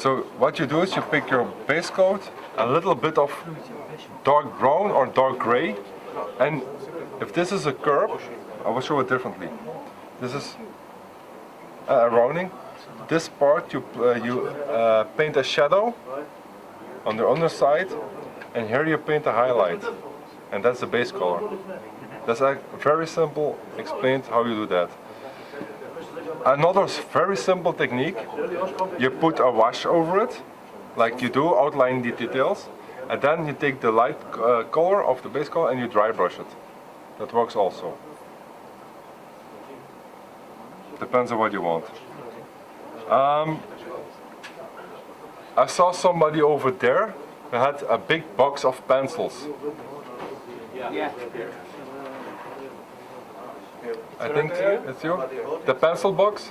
So what you do is you pick your base coat, a little bit of dark brown or dark gray, and if this is a curve, I will show it differently. This is a rounding. This part you paint a shadow on the underside, and here you paint a highlight, and that's the base color. That's a very simple explained how you do that. Another very simple technique, you put a wash over it, like you do, outline the details, and then you take the light color of the base color and you dry brush it. That works also. Depends on what you want. I saw somebody over there who had a big box of pencils. Yeah. I think it's you? The pencil box?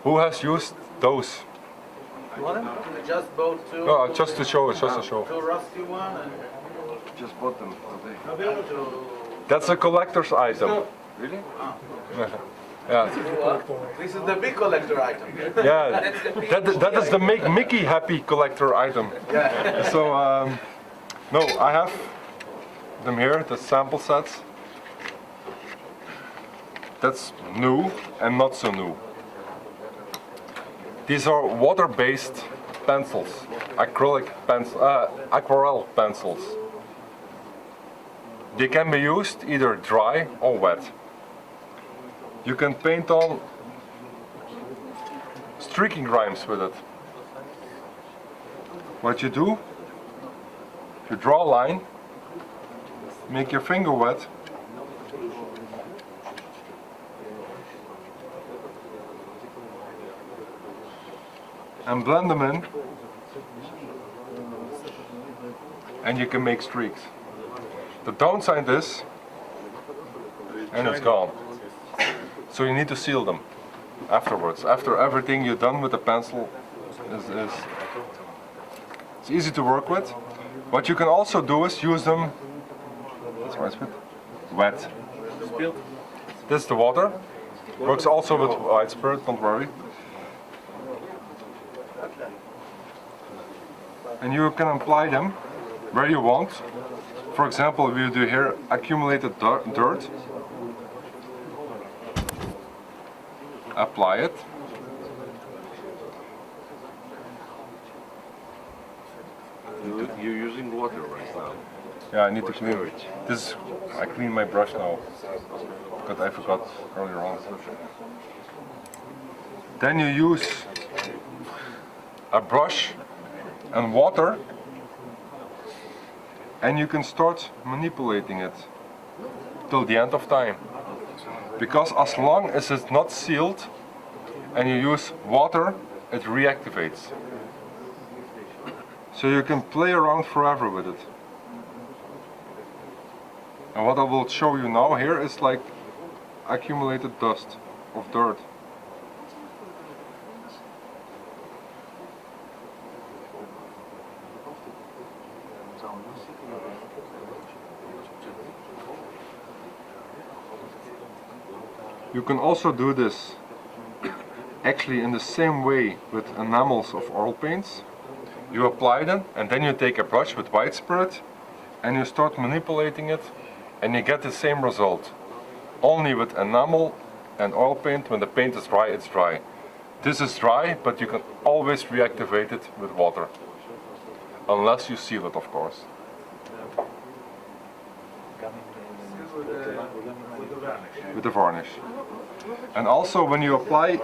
Who has used those? Just bought two. No, just to show, it's just to show. Two rusty one and Just bought them today. That's a collector's item. Really? Yeah, this is the big collector item. yeah. That is the make Mickey happy collector item. So, no, I have them here, the sample sets. That's new and not so new. These are water-based pencils, aquarelle pencils. They can be used either dry or wet. You can paint on streaking rhymes with it. What you do, you draw a line, make your finger wet, and blend them in, and you can make streaks. The downside is, and it's gone. So you need to seal them afterwards. After everything you've done with the pencil it's easy to work with. What you can also do is use them wet. This is the water. Works also with white spirit, don't worry. And you can apply them where you want. For example, we do here accumulated dirt. Apply it. You're using water right now. Yeah, I need to clean it. This, I clean my brush now, because I forgot earlier on. Then you use a brush and water, and you can start manipulating it till the end of time. Because as long as it's not sealed and you use water, it reactivates. So you can play around forever with it. And what I will show you now here is like accumulated dust of dirt. You can also do this actually in the same way with enamels of oil paints. You apply them and then you take a brush with white spirit and you start manipulating it and you get the same result. Only with enamel and oil paint, when the paint is dry, it's dry. This is dry, but you can always reactivate it with water. Unless you seal it, of course. With the varnish. And also when you apply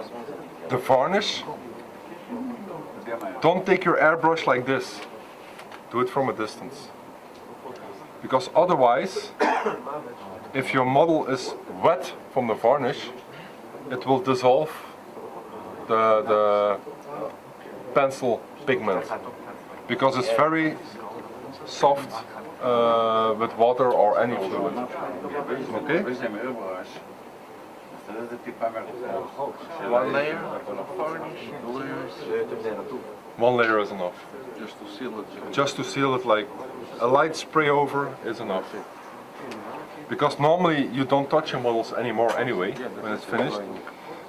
the varnish, don't take your airbrush like this. Do it from a distance. Because otherwise, if your model is wet from the varnish, it will dissolve the pencil pigment. Because it's very soft with water or any fluid. Okay? One layer of varnish, 2 layers. One layer is enough. Just to seal it. Just to seal it, like a light spray over is enough. Because normally you don't touch your models anymore anyway when it's finished.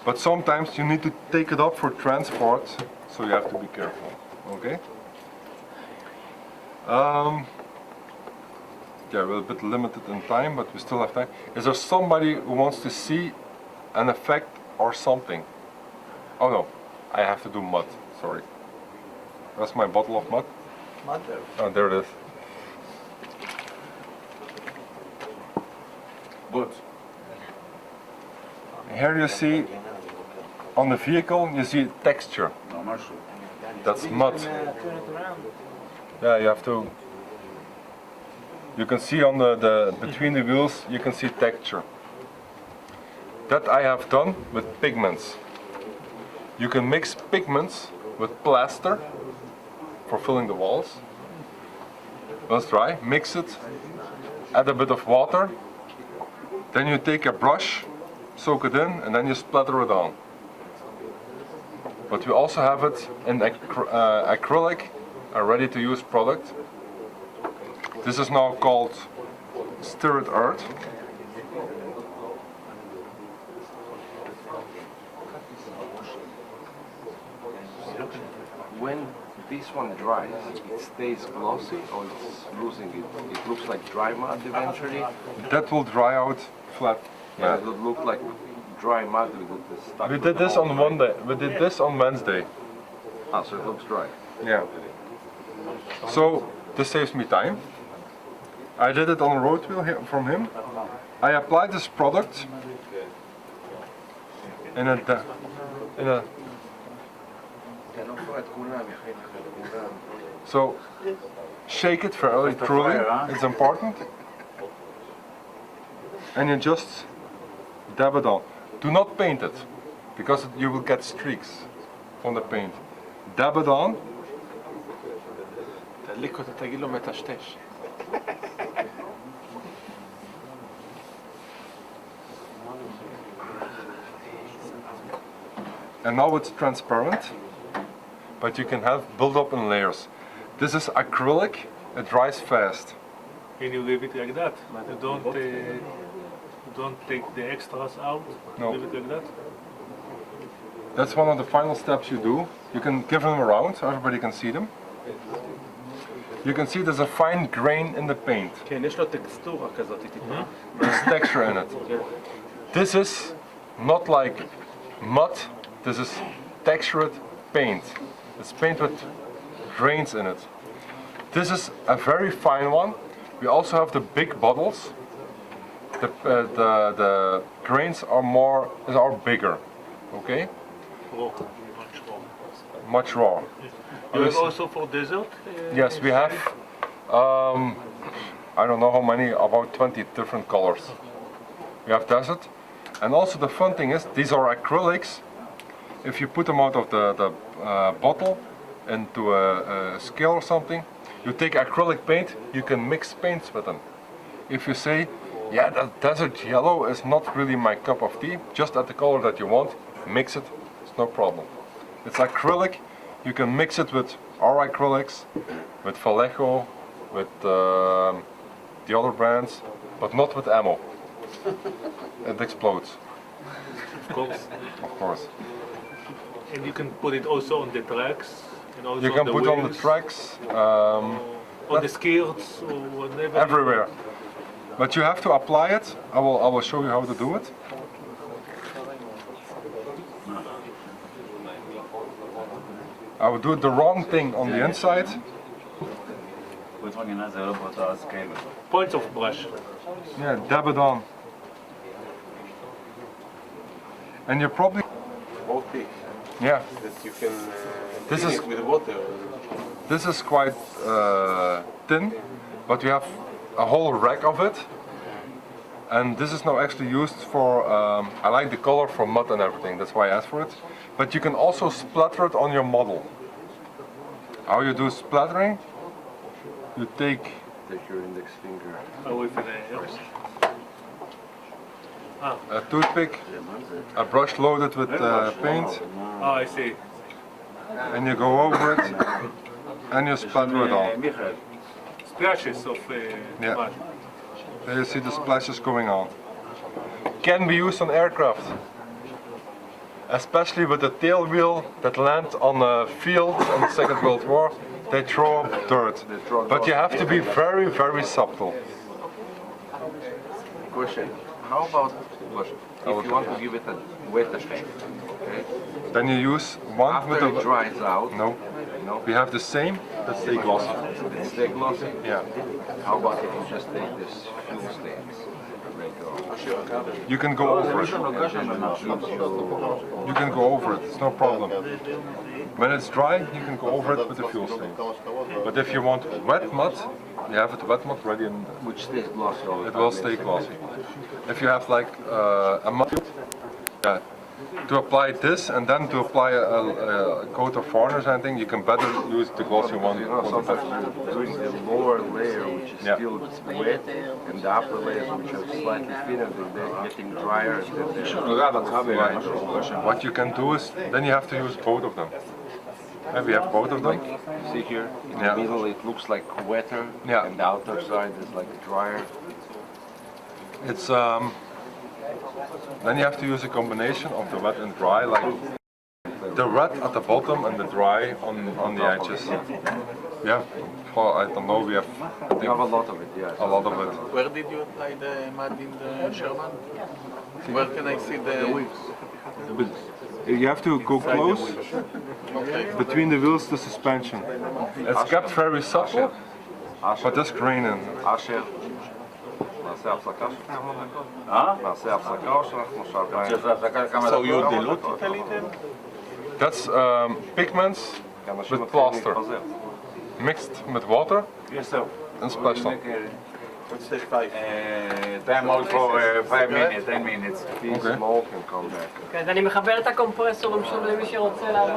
But sometimes you need to take it up for transport, so you have to be careful. Okay? Yeah, we're a bit limited in time, but we still have time. Is there somebody who wants to see an effect or something? Oh no, I have to do mud, sorry. That's my bottle of mud. Mud there. Oh, there it is. Good. Here you see, on the vehicle, you see texture. That's mud. Turn it around. Yeah, you have to. You can see on the between the wheels, you can see texture. That I have done with pigments. You can mix pigments with plaster for filling the walls. When it's dry, mix it, add a bit of water, then you take a brush, soak it in, and then you splatter it on. But we also have it in acrylic, a ready-to-use product. This is now called stirred earth. When this one dries, it stays glossy or it's losing it? It looks like dry mud eventually. That will dry out flat. Yeah, it would look like dry mud with the stuff. We did this on Monday. We did this on Wednesday. Ah, so it looks dry. Yeah. So this saves me time. I did it on a road wheel here from him. I applied this product in a so shake it fairly truly. It's important. And you just dab it on. Do not paint it, because you will get streaks from the paint. Dab it on. תדליק אותו, תגיד לו מטשטש. And now it's transparent, but you can have build up in layers. This is acrylic, it dries fast. And you leave it like that. You don't take the extras out. No. Leave it like that. That's one of the final steps you do. You can give them around so everybody can see them. You can see there's a fine grain in the paint. כן, יש לו טקסטורה כזאת טיפה. There's texture in it. This is not like mud, this is textured paint. It's paint with grains in it. This is a very fine one. We also have the big bottles. The grains are bigger. Okay? Raw. Much raw. Much raw. You have also for dessert? Yes, we have, I don't know how many, about 20 different colors. We have desert. And also the fun thing is, these are acrylics. If you put them out of the bottle into a scale or something, you take acrylic paint, you can mix paints with them. If you say, yeah, that desert yellow is not really my cup of tea, just add the color that you want, mix it, it's no problem. It's acrylic. You can mix it with our acrylics, with Vallejo, with the other brands, but not with ammo. It explodes, Of course. of course. And you can put it also on the tracks and also You can on the put wheels, on the tracks, on the skirts or whatever. everywhere. But you have to apply it. I will show you how to do it. I will do the wrong thing on the inside. Points of brush. Yeah, dab it on. And you probably, Both big. yeah, That you can This clean is- it with water. this is quite thin, but we have a whole rack of it. And this is now actually used for, I like the color for mud and everything, that's why I asked for it. But you can also splatter it on your model. How you do splattering? You take, Take your index finger. Away from the ears. a toothpick, a brush loaded with paint, Oh, I see. and you go over it, and you splatter it on. Splashes of Yeah. mud. There you see the splashes going on. Can be used on aircraft. especially with the tail wheel that land on the field in the Second World War, they throw up dirt. But you have to be very, very subtle. Question. How about if you want to give it a wet effect? Okay. Then you use one with After it the... dries out. No, No. we have the same, that stay glossy. It's stay glossy. Yeah. How about if you just take this fuel stains? You can go over it. You can go over it, it's no problem. When it's dry, you can go over it with the fuel stain. But if you want wet mud, you have it wet mud ready and Which stays glossy all the it time. will stay glossy. If you have like a mud, yeah, to apply this and then to apply a coat of varnish or anything, you can better use the glossy one. You know, sometimes you're doing the lower layer, which is Yeah. still wet, and the upper layers, which are slightly thinner, they're getting drier. What you can do is, then you have to use both of them. And we have both of them. You see here, in Yeah. the middle it looks like wetter, Yeah. and the outer side is like drier. It's then you have to use a combination of the wet and dry, like the wet at the bottom and the dry on the edges. We have, oh, I don't know, we have I You have a think, lot of it, yeah. a lot of it. Where did you apply the mud in the Sherman? Where can I see the But you have to go close Okay. between the wheels, the suspension. It's kept very subtle, but there's grain in it. אשר, נעשה הפסקה של כמה דקות? נעשה הפסקה או שאנחנו שעתיים? So you dilute it a little? That's pigments כי אנשים with מתחילים plaster להתפזר. mixed with water Yes, sir. and splash them. Let's take 5. Time out for 5 minutes, 10 minutes. These Okay. smoke and come back. אז אני מחברת את הקומפרסורים שוב למי שרוצה לעבוד.